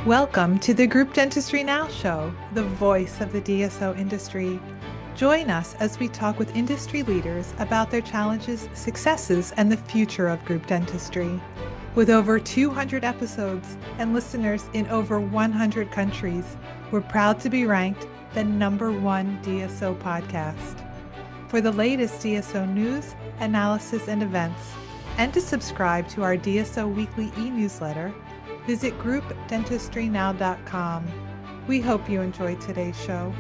Welcome to the Group Dentistry Now show, the voice of the DSO industry. Join us as we talk with industry leaders about their challenges, successes, and the future of group dentistry. With over 200 episodes and listeners in over 100 countries, we're proud to be ranked the #1 DSO podcast. For the latest DSO news, analysis, and events, and to subscribe to our DSO weekly e-newsletter, visit groupdentistrynow.com. We hope you enjoyed today's show.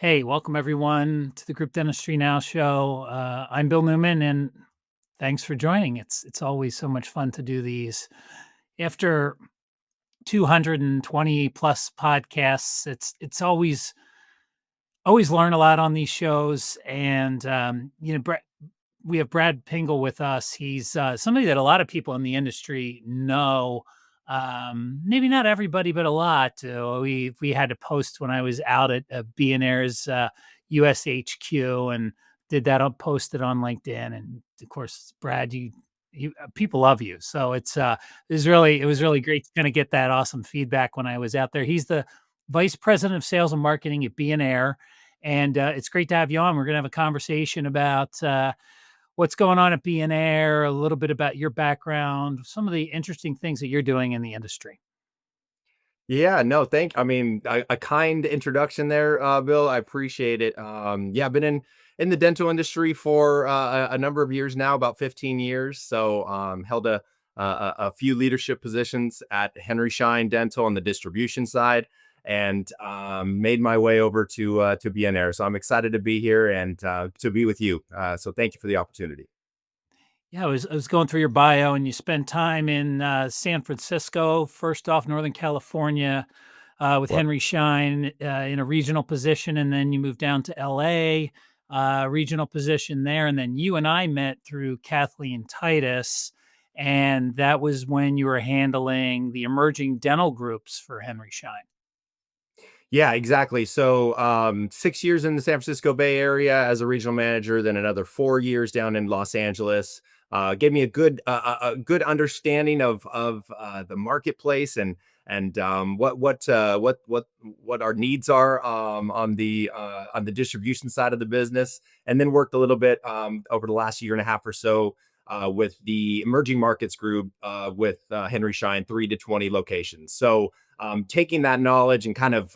Hey, welcome everyone to the Group Dentistry Now show. I'm Bill Newman, and thanks for joining. It's always so much fun to do these. After 220 plus podcasts, it's always learn a lot on these shows. And we have Brad Pingle with us. He's somebody that a lot of people in the industry know. Maybe not everybody, but a lot. We had to post when I was out at B&Air's US HQ and did that. I'll post it on LinkedIn, and of course, Brad, you people love you. So it was really great to kind of get that awesome feedback when I was out there. He's the vice president of sales and marketing at B&Air, and it's great to have you on. We're gonna have a conversation about what's going on at B&Air, a little bit about your background, some of the interesting things that you're doing in the industry. Yeah, no, I mean, a kind introduction there, Bill. I appreciate it. Yeah, I've been in the dental industry for a number of years now, about 15 years. So, held a few leadership positions at Henry Schein Dental on the distribution side, and made my way over to BNR. So I'm excited to be here and to be with you. So thank you for the opportunity. Yeah, I was going through your bio, and you spent time in San Francisco, first off, Northern California, with What? Henry Schein in a regional position, and then you moved down to LA, regional position there, and then you and I met through Kathleen Titus, and that was when you were handling the emerging dental groups for Henry Schein. Yeah, exactly. So, 6 years in the San Francisco Bay Area as a regional manager, then another 4 years down in Los Angeles. Gave me a good understanding of the marketplace and what our needs are on the distribution side of the business, and then worked a little bit over the last year and a half or so with the emerging markets group with Henry Schein, 3 to 20 locations. So taking that knowledge and kind of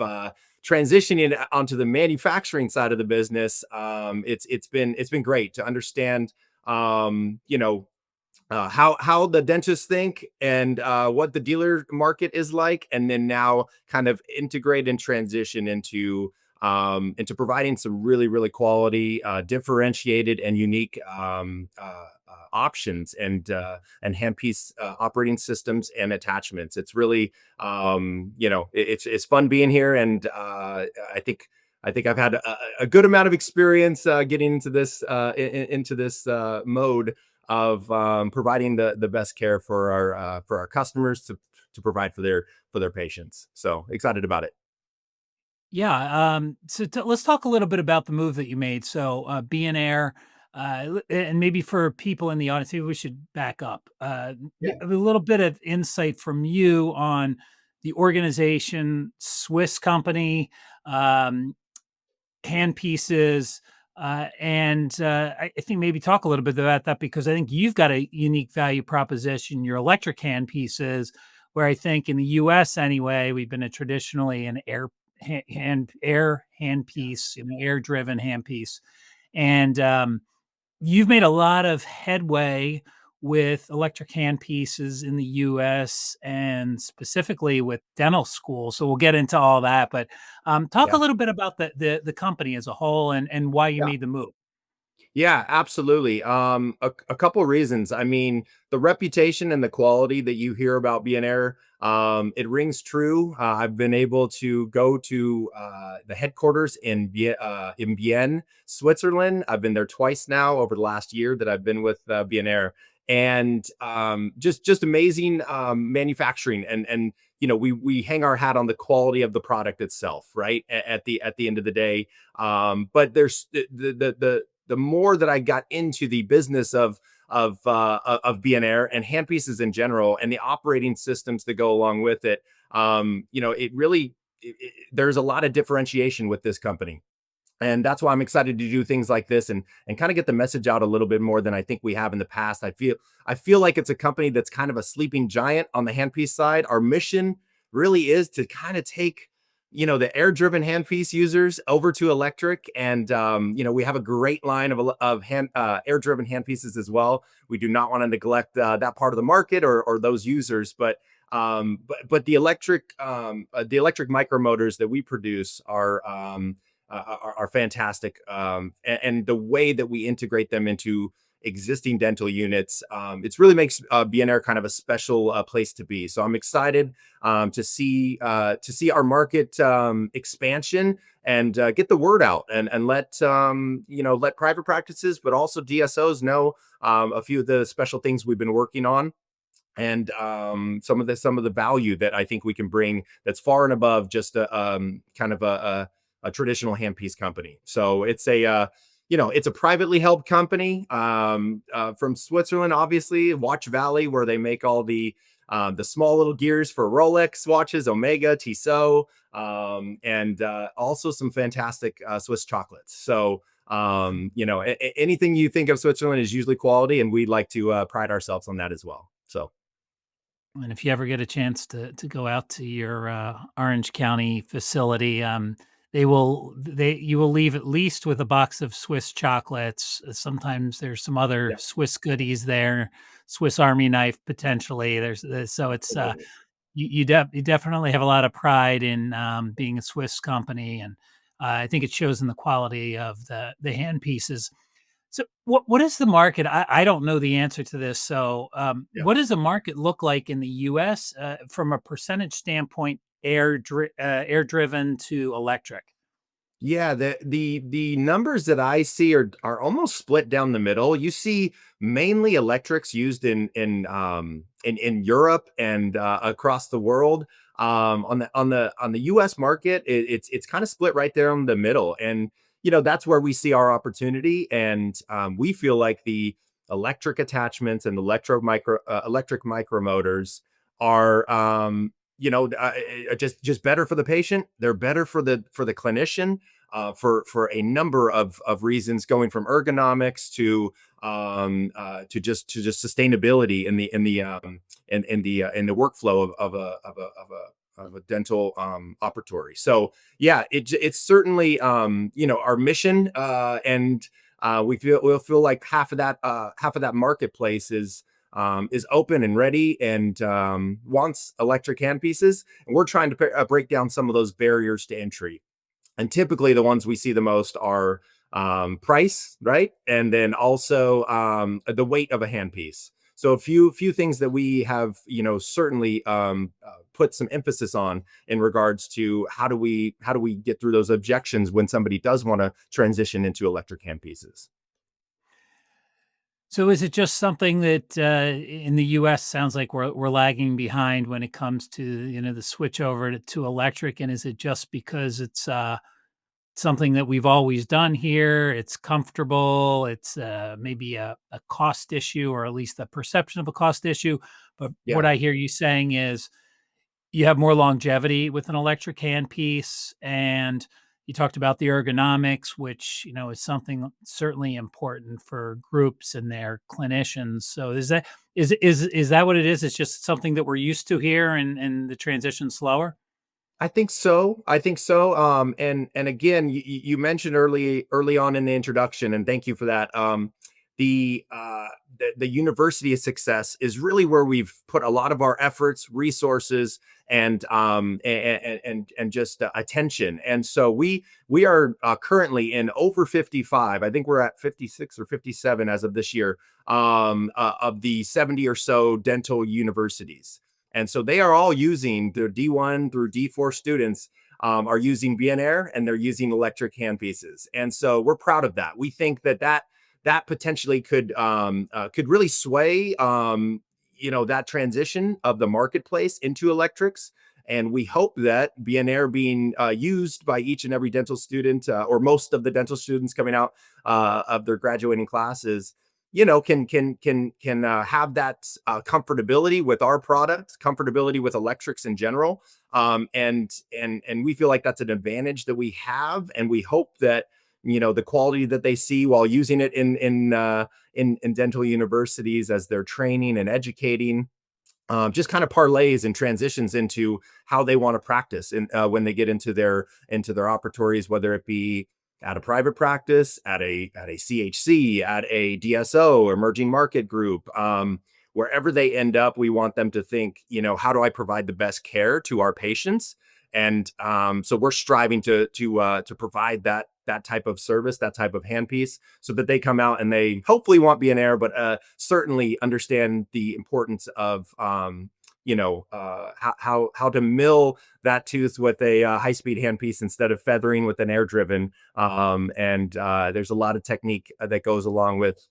transitioning it onto the manufacturing side of the business, it's been great to understand, how the dentists think and what the dealer market is like, and then now kind of integrate and transition into providing some really quality, differentiated and unique options and handpiece operating systems and attachments. It's really it's fun being here, and I think I've had a good amount of experience getting into into this mode of providing the best care for our customers to provide for their patients. So excited about it. Yeah. Let's talk a little bit about the move that you made. So, being air, and maybe for people in the audience, maybe we should back up. A little bit of insight from you on the organization, Swiss company, um, Handpieces, and I think maybe talk a little bit about that because I think you've got a unique value proposition. Your electric handpieces, where I think in the U.S. anyway, we've been traditionally an air handpiece, an air driven handpiece, and you've made a lot of headway with electric handpieces in the US and specifically with dental schools. So we'll get into all that, but talk a Yeah. little bit about the company as a whole and why you Yeah. made the move. Yeah, absolutely. A couple reasons. I mean, the reputation and the quality that you hear about BNR, it rings true. I've been able to go to the headquarters in Bienne, Switzerland. I've been there twice now over the last year that I've been with BNR, and just amazing manufacturing. And we hang our hat on the quality of the product itself, right? At the end of the day, but there's the more that I got into the business of BNR and handpieces in general, and the operating systems that go along with it, it really there's a lot of differentiation with this company. And that's why I'm excited to do things like this and kind of get the message out a little bit more than I think we have in the past. I feel like it's a company that's kind of a sleeping giant on the handpiece side. Our mission really is to kind of take the air driven handpiece users over to electric, and we have a great line of air driven handpieces as well. We do not want to neglect that part of the market or those users, but the electric micromotors that we produce are fantastic. And the way that we integrate them into existing dental units, it's really makes BNR kind of a special place to be. So I'm excited to see our market expansion and get the word out and let private practices, but also DSOs know a few of the special things we've been working on, and some of the value that I think we can bring that's far and above just a kind of a traditional handpiece company. So it's a privately held company from Switzerland, obviously, Watch Valley, where they make all the small little gears for Rolex watches, Omega, Tissot, and also some fantastic Swiss chocolates. So anything you think of Switzerland is usually quality, and we'd like to pride ourselves on that as well. So And if you ever get a chance to go out to your Orange County facility, you will leave at least with a box of Swiss chocolates. Sometimes there's some other yeah, Swiss goodies there, Swiss Army knife potentially. So it's absolutely. you definitely have a lot of pride in being a Swiss company, and I think it shows in the quality of the hand pieces. So what is the market? I don't know the answer to this. So Yeah. what does the market look like in the US from a percentage standpoint, air driven to electric? Yeah, the numbers that I see are almost split down the middle. You see mainly electrics used in Europe and across the world. On the US market, it's kind of split right there in the middle. And that's where we see our opportunity. And we feel like the electric attachments and electric micromotors are just better for the patient. They're better for the clinician, for a number of reasons, going from ergonomics to just sustainability in the workflow of a dental operatory. So yeah, it's certainly our mission, and we'll feel like half of that marketplace is open and ready and wants electric handpieces, and we're trying to break down some of those barriers to entry. And typically the ones we see the most are price, right? And then also the weight of a handpiece. So a few things that we have, certainly put some emphasis on in regards to how do we get through those objections when somebody does want to transition into electric handpieces. So is it just something that in the US sounds like we're lagging behind when it comes to the switch over to electric, and is it just because it's something that we've always done here. It's comfortable. It's maybe a cost issue, or at least the perception of a cost issue. But what Yeah. I hear you saying is you have more longevity with an electric handpiece, and you talked about the ergonomics, which is something certainly important for groups and their clinicians. So is that what it is? It's just something that we're used to here, and the transition slower. I think so. I think so. And again, you mentioned early on in the introduction, and thank you for that. the university of success is really where we've put a lot of our efforts, resources, and just attention. And so we are currently in over 55. I think we're at 56 or 57 as of this year, of the 70 or so dental universities. And so they are all using their D1 through D4 students, are using BNR, and they're using electric handpieces. And so we're proud of that. We think that potentially could really sway that transition of the marketplace into electrics. And we hope that BNR being used by each and every dental student, or most of the dental students coming out of their graduating classes, can have that comfortability with our product, comfortability with electrics in general, and we feel like that's an advantage that we have, and we hope that the quality that they see while using it in dental universities as they're training and educating, just kind of parlays and transitions into how they want to practice, and when they get into their operatories, whether it be at a private practice, at a CHC, at a DSO, emerging market group, wherever they end up, we want them to think, how do I provide the best care to our patients? And so we're striving to provide that type of service, that type of handpiece, so that they come out and they hopefully want BNR, but certainly understand the importance of how to mill that tooth with a high speed handpiece instead of feathering with an air driven. And there's a lot of technique that goes along with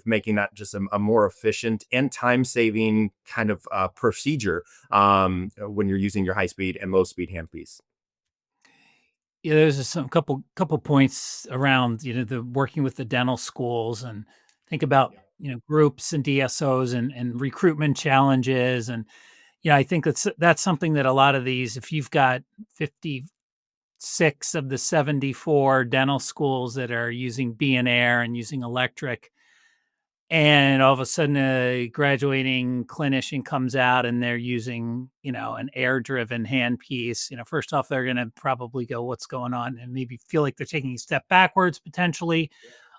making that just a more efficient and time saving kind of procedure when you're using your high speed and low speed handpiece. Yeah, there's just some couple points around, the working with the dental schools, and think about, groups and DSOs and recruitment challenges. And, I think that's something that a lot of these, if you've got 56 of the 74 dental schools that are using BNR and using electric, and all of a sudden a graduating clinician comes out and they're using, an air driven handpiece, first off, they're going to probably go, what's going on? And maybe feel like they're taking a step backwards potentially.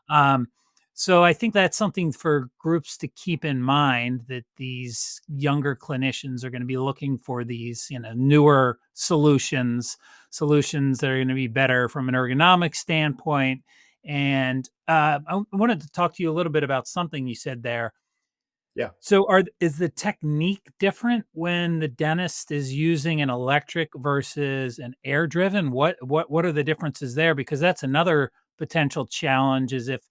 Um, so I think that's something for groups to keep in mind, that these younger clinicians are going to be looking for these, newer solutions that are going to be better from an ergonomic standpoint. And I wanted to talk to you a little bit about something you said there. Yeah. So, is the technique different when the dentist is using an electric versus an air driven? What are the differences there? Because that's another potential challenge. Is if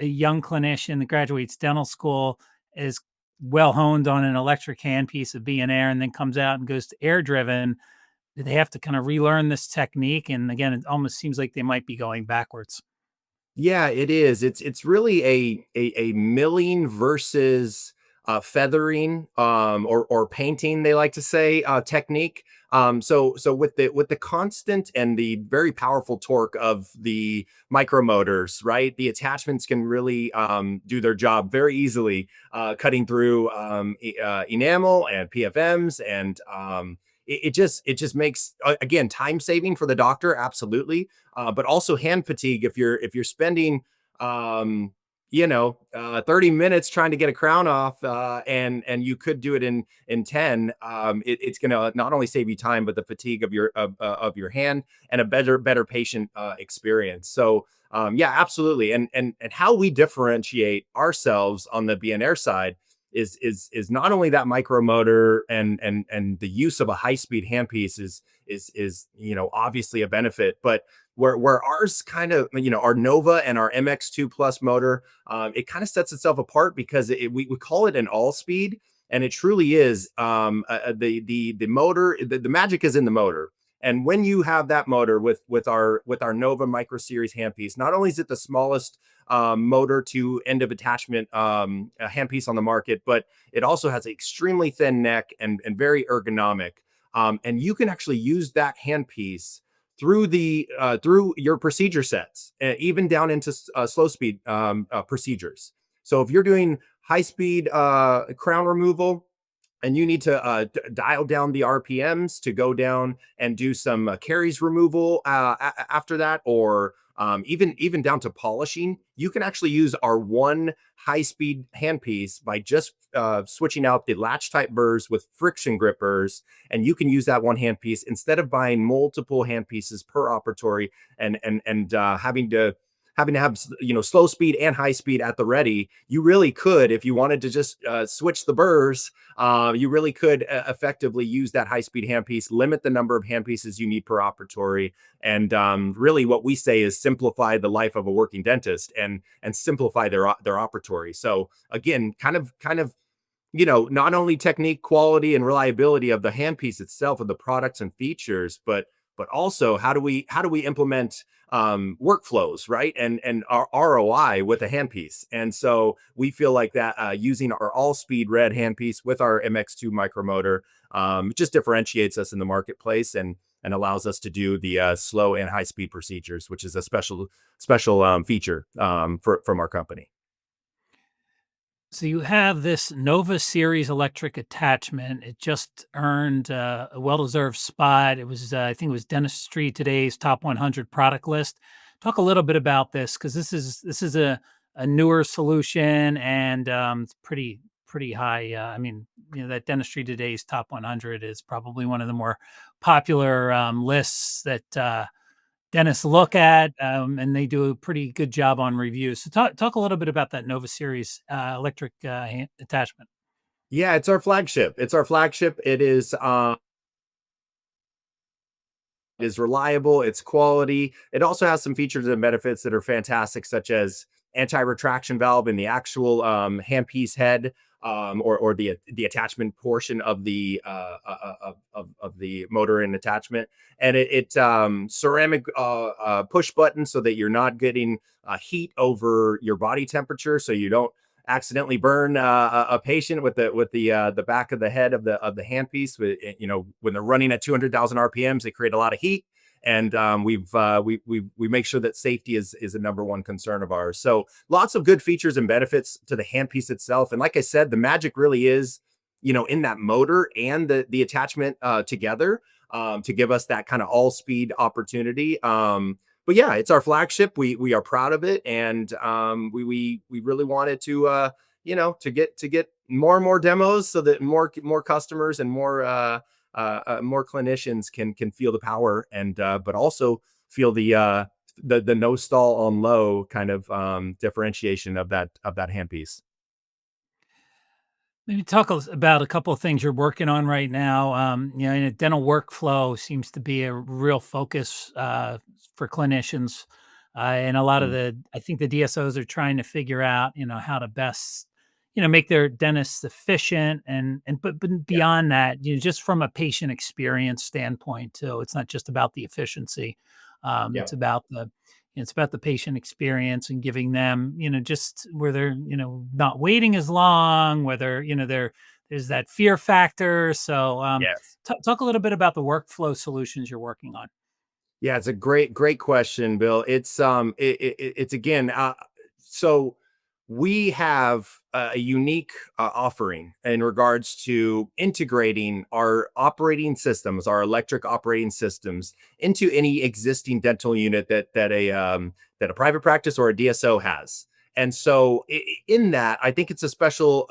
a young clinician that graduates dental school is well honed on an electric handpiece of BNR and then comes out and goes to air driven, do they have to kind of relearn this technique? And again, it almost seems like they might be going backwards. Yeah, it is. It's really a milling versus feathering, or painting, they like to say, technique. So with the constant and the very powerful torque of the micromotors, right? The attachments can really do their job very easily, cutting through enamel and PFMs, and it just makes, again, time saving for the doctor, absolutely, but also hand fatigue if you're spending 30 minutes trying to get a crown off, and you could do it in 10. It's going to not only save you time, but the fatigue of your hand, and a better patient experience. So yeah, absolutely. And how we differentiate ourselves on the BNR side is not only that micromotor, and the use of a high speed handpiece is obviously a benefit, but where ours kind of, our Nova and our MX2 Plus motor, it kind of sets itself apart because we call it an all speed, and it truly is, the motor, the magic is in the motor. And when you have that motor with our Nova Micro Series handpiece, not only is it the smallest motor to end of attachment handpiece on the market, but it also has an extremely thin neck and very ergonomic. And you can actually use that handpiece through your procedure sets, even down into slow speed procedures. So if you're doing high speed crown removal, and you need to dial down the RPMs to go down and do some caries removal after that, or even down to polishing. You can actually use our one high-speed handpiece by just switching out the latch type burrs with friction grip burrs, and you can use that one handpiece instead of buying multiple handpieces per operatory and having to have slow speed and high speed at the ready. You really could, if you wanted to just switch the burrs, you really could effectively use that high speed handpiece, limit the number of handpieces you need per operatory, and really what we say is simplify the life of a working dentist and simplify their operatory. So again, kind of not only technique, quality, and reliability of the handpiece itself, of the products and features, but also how do we implement workflows, right? And our ROI with a handpiece. And so we feel like that using our all speed red handpiece with our MX2 micromotor just differentiates us in the marketplace and allows us to do the slow and high speed procedures, which is a special feature from our company. So you have this Nova Series electric attachment. It just earned a well-deserved spot. It was, I think, it was Dentistry Today's top 100 product list. Talk a little bit about this because this is a newer solution and it's pretty high. I mean, that Dentistry Today's top 100 is probably one of the more popular lists that dentists look at, and they do a pretty good job on reviews. So talk a little bit about that Nova Series electric attachment. Yeah, it's our flagship. It's our flagship. It is reliable, it's quality. It also has some features and benefits that are fantastic, such as anti-retraction valve in the actual handpiece head, or the attachment portion of the of the motor and attachment, and it ceramic push button so that you're not getting heat over your body temperature, so you don't accidentally burn a patient with the back of the head of the handpiece. When they're running at 200,000 RPMs, they create a lot of heat, and we make sure that safety is a number one concern of ours. So lots of good features and benefits to the handpiece itself. And like I said, the magic really is, in that motor and the attachment together, to give us that kind of all speed opportunity. But yeah, it's our flagship. We are proud of it, and we really wanted to get more and more demos so that more customers and more clinicians can feel the power, and but also feel the no stall on low kind of differentiation of that handpiece. Maybe talk about a couple of things you're working on right now. In a dental workflow seems to be a real focus for clinicians, and a lot of Mm, I think the DSOs are trying to figure out, how to best, make their dentists efficient, but yeah, beyond that, just from a patient experience standpoint too. It's not just about the efficiency. yeah. It's about the patient experience and giving them, just where they're, not waiting as long, whether, there's that fear factor. So, Yes. talk a little bit about the workflow solutions you're working on. Yeah, it's a great question, Bill. It's again, so we have a unique offering in regards to integrating our operating systems, our electric operating systems, into any existing dental unit that a private practice or a DSO has. And so in that, I think it's a special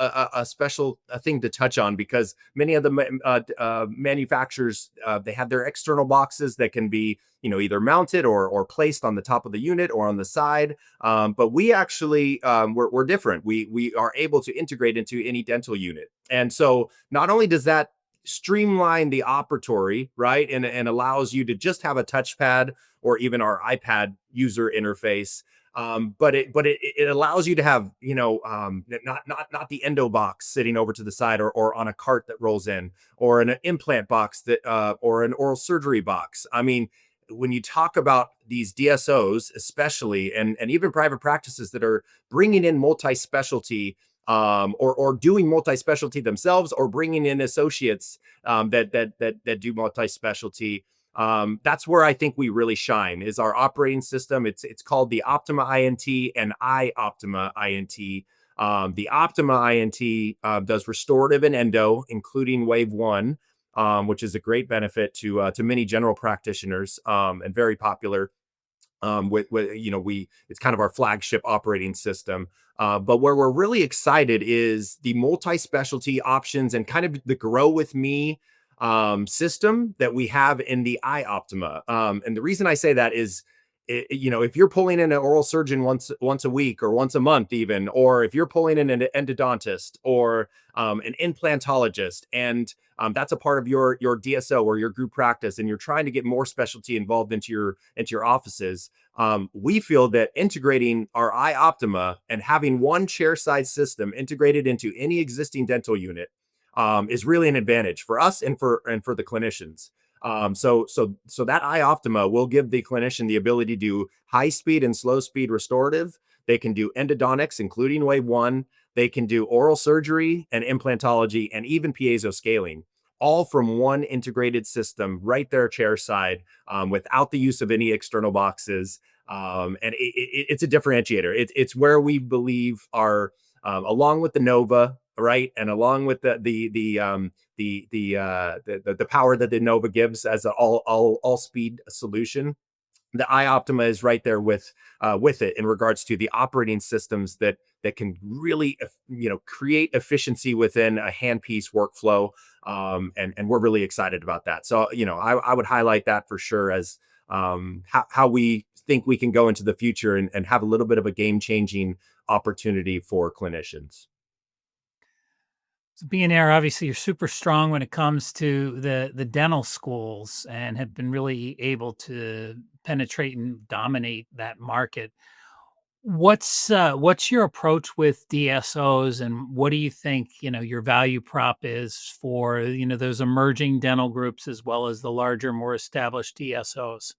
thing to touch on, because many of the manufacturers, they have their external boxes that can be, either mounted or placed on the top of the unit or on the side. But we actually, we're different. We are able to integrate into any dental unit. And so not only does that streamline the operatory, right, and allows you to just have a touchpad or even our iPad user interface, but it allows you to have, not the endo box sitting over to the side, or on a cart that rolls in, or an implant box that or an oral surgery box. I mean, when you talk about these DSOs, especially, and even private practices that are bringing in multi-specialty, or doing multi-specialty themselves, or bringing in associates that do multi-specialty, that's where I think we really shine, is our operating system. It's called the Optima INT and iOptima INT. The Optima INT does restorative and endo, including Wave One, which is a great benefit to many general practitioners, and very popular. with it's kind of our flagship operating system. But where we're really excited is the multi-specialty options and kind of the grow with me system that we have in the iOptima. And the reason I say that is, if you're pulling in an oral surgeon once a week or once a month even, or if you're pulling in an endodontist or an implantologist, and that's a part of your DSO or your group practice, and you're trying to get more specialty involved into your offices. We feel that integrating our iOptima and having one chair side system integrated into any existing dental unit is really an advantage for us and for the clinicians. So that iOptima will give the clinician the ability to do high speed and slow speed restorative. They can do endodontics, including wave one. They can do oral surgery and implantology and even piezo scaling, all from one integrated system right there chair side, without the use of any external boxes. And it's a differentiator. It's where we believe our, along with the Nova, right, and along with the power that the Nova gives as an all speed solution, the iOptima is right there with it in regards to the operating systems that can really create efficiency within a handpiece workflow, and we're really excited about that. So I would highlight that for sure as how we think we can go into the future and have a little bit of a game changing opportunity for clinicians. So being there, obviously, you're super strong when it comes to the dental schools and have been really able to penetrate and dominate that market. What's your approach with DSOs, and what do you think, your value prop is for, those emerging dental groups as well as the larger, more established DSOs?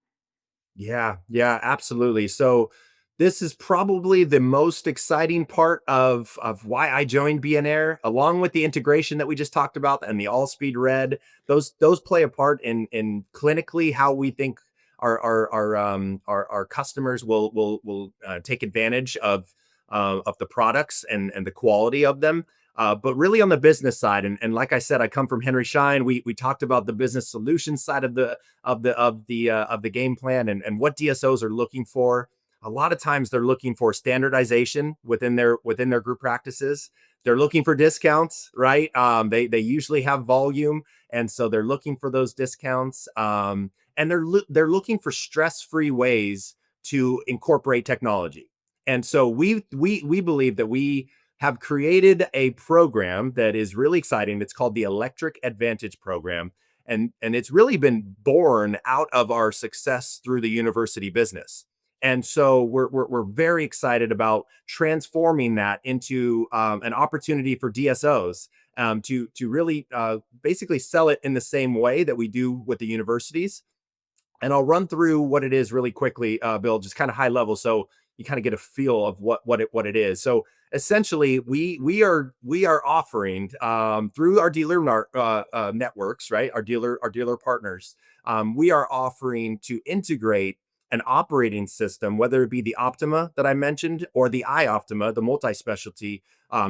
Yeah, absolutely. So this is probably the most exciting part of why I joined BNR, along with the integration that we just talked about and the all speed red. Those play a part in clinically how we think our customers will take advantage of the products and the quality of them. But really on the business side, and like I said, I come from Henry Schein. We talked about the business solutions side of the game plan and what DSOs are looking for. A lot of times they're looking for standardization within their group practices. They're looking for discounts, right? They usually have volume, and so they're looking for those discounts. And they're looking for stress-free ways to incorporate technology. And so we believe that we have created a program that is really exciting. It's called the Electric Advantage Program, and it's really been born out of our success through the university business. And so we're very excited about transforming that into an opportunity for DSOs, to really basically sell it in the same way that we do with the universities. And I'll run through what it is really quickly, Bill, just kind of high level, so you kind of get a feel of what it is. So essentially, we are offering, through our dealer networks, right? Our dealer partners. We are offering to integrate an operating system, whether it be the Optima that I mentioned or the iOptima, the multi-specialty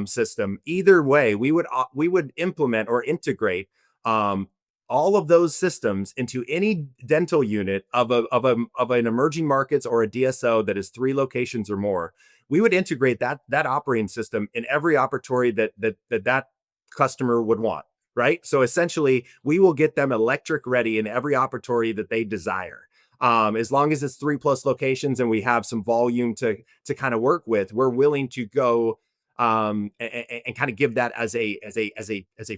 system. Either way, we would implement or integrate um, all of those systems into any dental unit of an emerging markets or a DSO that is 3 locations or more. We would integrate that operating system in every operatory that customer would want, right? So essentially, we will get them electric ready in every operatory that they desire. As long as it's 3+ locations and we have some volume to kind of work with, we're willing to go and kind of give that as a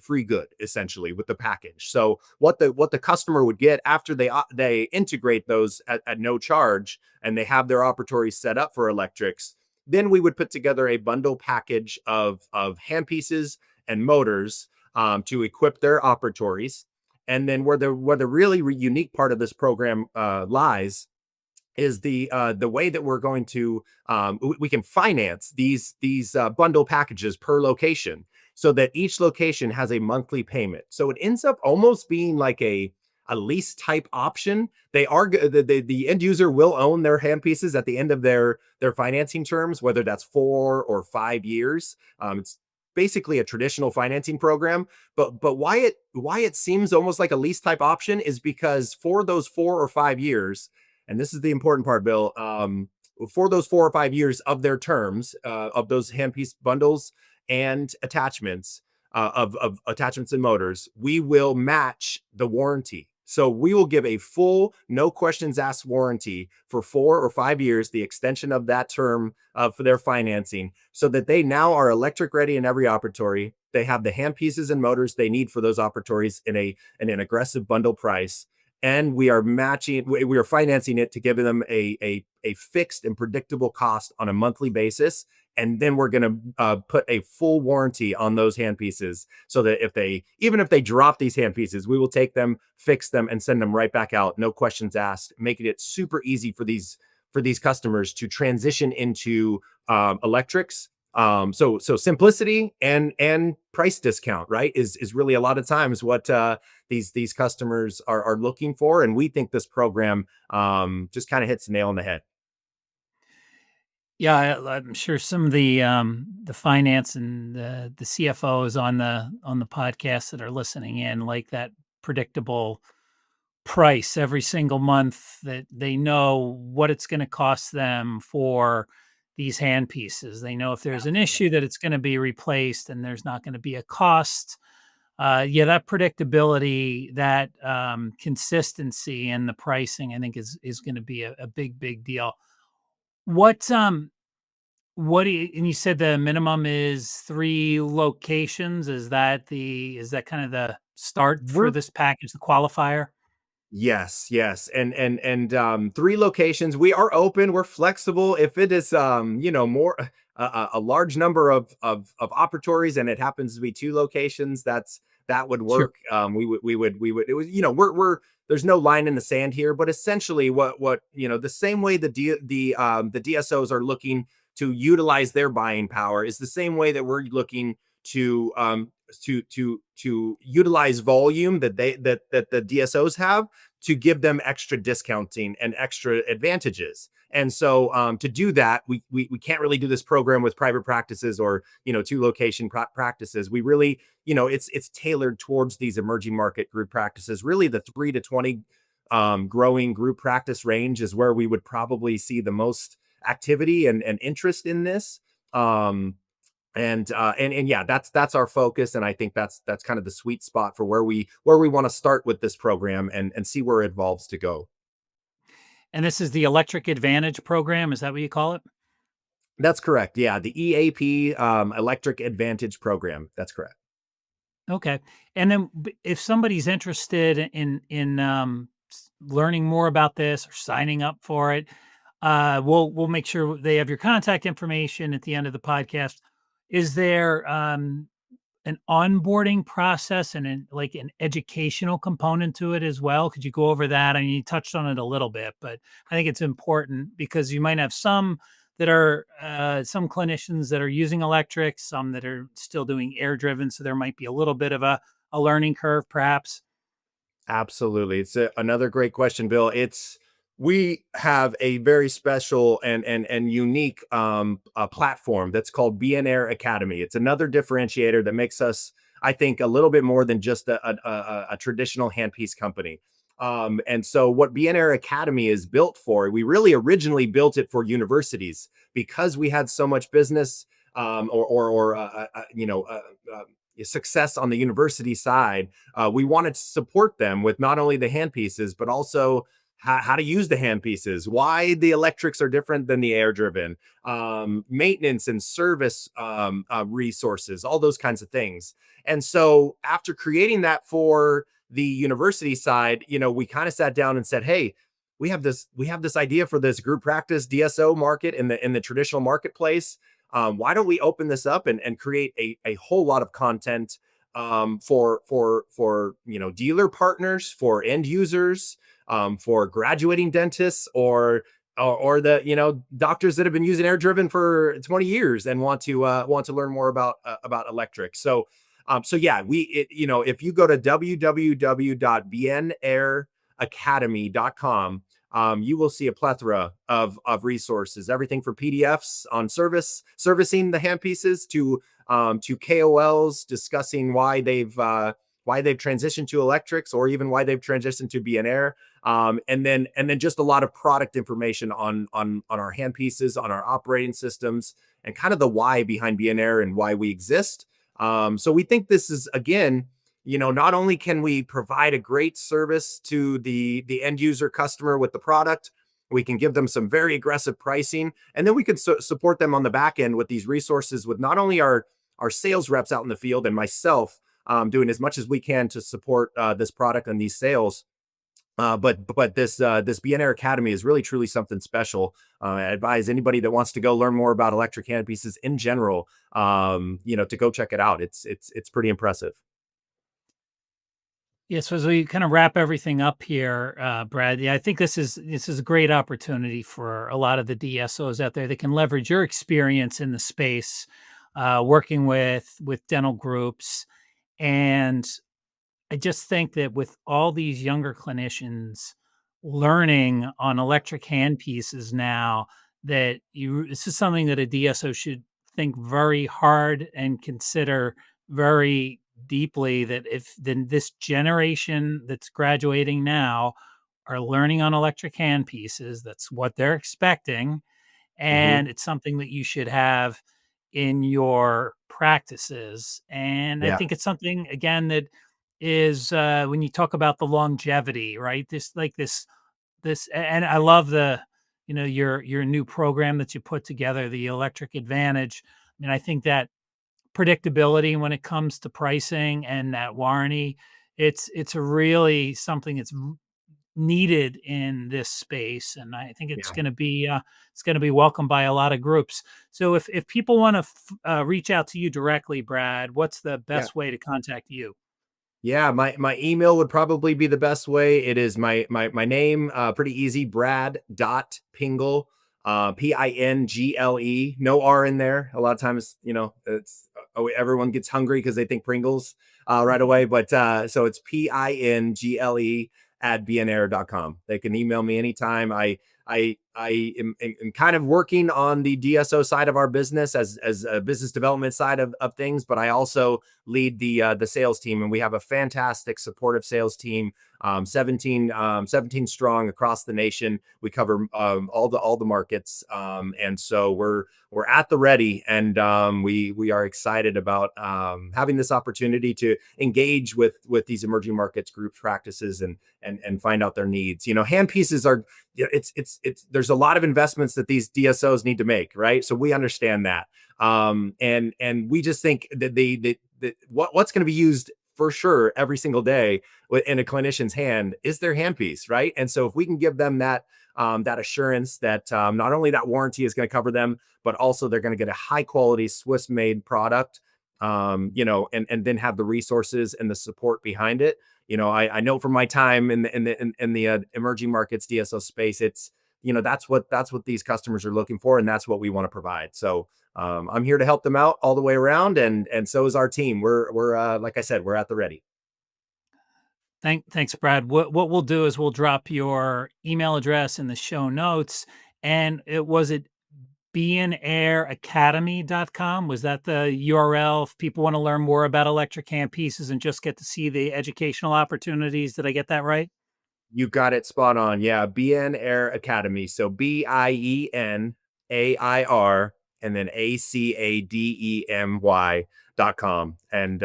free good, essentially, with the package. So what the customer would get after they integrate those at no charge and they have their operatories set up for electrics, then we would put together a bundle package of handpieces and motors, to equip their operatories. And then where the really unique part of this program lies is the way that we're going to, we can finance these bundle packages per location, so that each location has a monthly payment. So it ends up almost being like a lease type option. They are the end user will own their handpieces at the end of their financing terms, whether that's 4 or 5 years. It's basically a traditional financing program, but why it seems almost like a lease type option is because for those 4 or 5 years, and this is the important part, Bill, for those 4 or 5 years of their terms, of those handpiece bundles and attachments, of attachments and motors, we will match the warranty. So we will give a full, no questions asked warranty for 4 or 5 years, the extension of that term for their financing, so that they now are electric ready in every operatory. They have the handpieces and motors they need for those operatories in an aggressive bundle price. And we are financing it to give them a fixed and predictable cost on a monthly basis. And then we're going to put a full warranty on those handpieces, so that even if they drop these handpieces, we will take them, fix them, and send them right back out, no questions asked, making it super easy for these customers to transition into electrics. So simplicity and price discount, right, is really a lot of times what these customers are looking for, and we think this program just kind of hits the nail on the head. Yeah, I'm sure some of the finance and the CFOs on the podcast that are listening in like that predictable price every single month, that they know what it's going to cost them for these hand pieces. They know if there's an issue that it's going to be replaced and there's not going to be a cost. Yeah, that predictability, that consistency in the pricing, I think is going to be a big deal. What what do you, and you said the minimum is 3 locations. Is that kind of the start for We're this package, the qualifier? Yes, yes. And 3 locations. We are open, we're flexible. If it is more a large number of operatories, and it happens to be 2 locations, that would Sure. work. We would it was, we're there's no line in the sand here, but essentially what the same way the DSOs are looking to utilize their buying power is the same way that we're looking to to utilize volume that the DSOs have, to give them extra discounting and extra advantages. And so to do that, we can't really do this program with private practices or 2 location practices. We really, it's tailored towards these emerging market group practices. Really, the 3 to 20 growing group practice range is where we would probably see the most activity and interest in this. And yeah, that's our focus, and I think that's kind of the sweet spot for where we want to start with this program, and see where it evolves to go. And this is the Electric Advantage program, is that what you call it? That's correct. Yeah, the EAP, Electric Advantage program. That's correct. Okay. And then if somebody's interested in learning more about this or signing up for it, we'll make sure they have your contact information at the end of the podcast. Is there an onboarding process and like an educational component to it as well? Could you go over that? I mean, you touched on it a little bit, but I think it's important because you might have some that are some clinicians that are using electric, some that are still doing air driven. So there might be a little bit of a learning curve, perhaps. Absolutely. It's another great question, Bill. We have a very special and unique platform that's called BN Academy. It's another differentiator that makes us, I think, a little bit more than just a traditional handpiece company. And so what BN Academy is built for, we really originally built it for universities because we had so much business success on the university side. We wanted to support them with not only the handpieces, but also how to use the handpieces, why the electrics are different than the air driven, maintenance and service resources, all those kinds of things. And so after creating that for the university side, we kind of sat down and said, hey, we have this idea for this group practice DSO market in the traditional marketplace. Why don't we open this up and create a whole lot of content for dealer partners, for end users, for graduating dentists, or the doctors that have been using air driven for 20 years and want to learn more about electric. So yeah, if you go to www.bnairacademy.com, you will see a plethora of resources, everything for PDFs on servicing the handpieces to KOLs discussing why they've transitioned to electrics, or even why they've transitioned to BN Air. And then just a lot of product information on our handpieces, on our operating systems, and kind of the why behind BNR and why we exist. So we think this is, again, not only can we provide a great service to the end user customer with the product, we can give them some very aggressive pricing, and then we could support them on the back end with these resources, with not only our sales reps out in the field and myself doing as much as we can to support this product and these sales. But this BNR Academy is really truly something special. I advise anybody that wants to go learn more about electric handpieces in general, to go check it out. It's pretty impressive. Yeah, so as we kind of wrap everything up here, Brad, yeah, I think this is a great opportunity for a lot of the DSOs out there that can leverage your experience in the space, working with dental groups. And I just think that with all these younger clinicians learning on electric handpieces now, that this is something that a DSO should think very hard and consider very deeply, that if then this generation that's graduating now are learning on electric handpieces, that's what they're expecting, Hmm. and it's something that you should have in your practices. And I Yeah, think it's something, again, that is, when you talk about the longevity, right? And I love your new program that you put together, the Electric Advantage. I mean, I think that predictability when it comes to pricing and that warranty, it's a really something that's needed in this space, and I think yeah, it's going to be welcomed by a lot of groups. So if people want to reach out to you directly, Brad, what's the yeah. best way to contact you? Yeah, my email would probably be the best way. It is my name, pretty easy, Brad dot Pingle, Pingle, no R in there. A lot of times, it's everyone gets hungry because they think Pringles right away. But so it's Pingle at bnair.com. They can email me anytime. I am kind of working on the DSO side of our business as a business development side of things, but I also lead the sales team, and we have a fantastic supportive sales team, 17 strong across the nation. We cover all the markets, and so we're at the ready, and we are excited about having this opportunity to engage with these emerging markets group practices and find out their needs. Hand pieces are, it's there's a lot of investments that these DSOs need to make, right? So we understand that, and we just think that what's going to be used for sure every single day in a clinician's hand is their handpiece, right? And so if we can give them that assurance that not only that warranty is going to cover them, but also they're going to get a high quality Swiss made product, and then have the resources and the support behind it. I know from my time in the emerging markets DSO space, it's that's what these customers are looking for, and that's what we want to provide. So I'm here to help them out all the way around, and so is our team. We're like I said, we're at the ready. Thanks, Brad. What we'll do is we'll drop your email address in the show notes. And it beanairacademy.com. Was that the URL if people want to learn more about electric handpieces and just get to see the educational opportunities? Did I get that right? You got it spot on. Yeah, BN Air Academy. So BIENAIR and then ACADEMY.com. And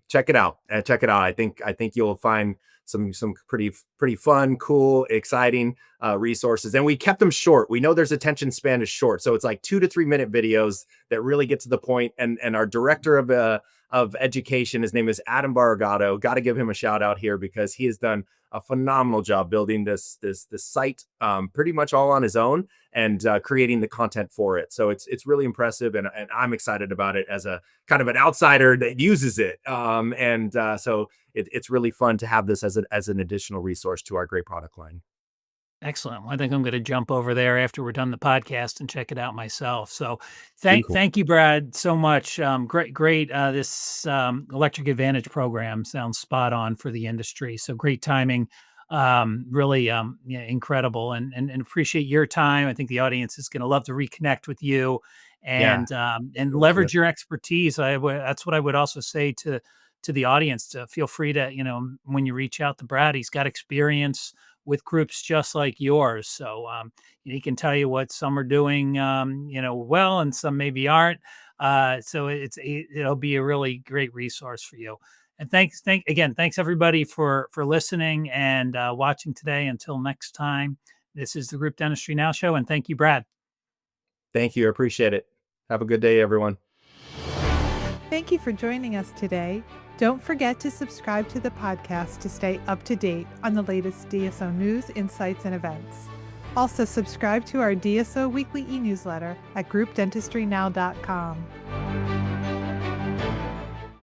check it out. Check it out. I think you'll find some pretty fun, cool, exciting resources. And we kept them short. We know there's attention span is short, so it's like 2 to 3 minute videos that really get to the point. And our director of education, his name is Adam Baragato. Got to give him a shout out here because he has done a phenomenal job building this site, pretty much all on his own, and creating the content for it. So it's really impressive, and I'm excited about it as a kind of an outsider that uses it. So it's really fun to have this as an additional resource to our great product line. Excellent. Well, I think I'm going to jump over there after we're done the podcast and check it out myself. So, Beautiful. thank you, Brad, so much. Great. This Electric Advantage program sounds spot on for the industry. So great timing. Really, yeah, incredible, and appreciate your time. I think the audience is going to love to reconnect with you Yeah. and Forward to it. leverage your expertise. That's what I would also say to the audience to feel free to, when you reach out to Brad, he's got experience with groups just like yours. So he can tell you what some are doing, well, and some maybe aren't. So it'll be a really great resource for you. And thanks everybody for listening and watching today. Until next time, this is the Group Dentistry Now show, and thank you, Brad. Thank you. I appreciate it. Have a good day, everyone. Thank you for joining us today. Don't forget to subscribe to the podcast to stay up to date on the latest DSO news, insights, and events. Also, subscribe to our DSO weekly e-newsletter at groupdentistrynow.com.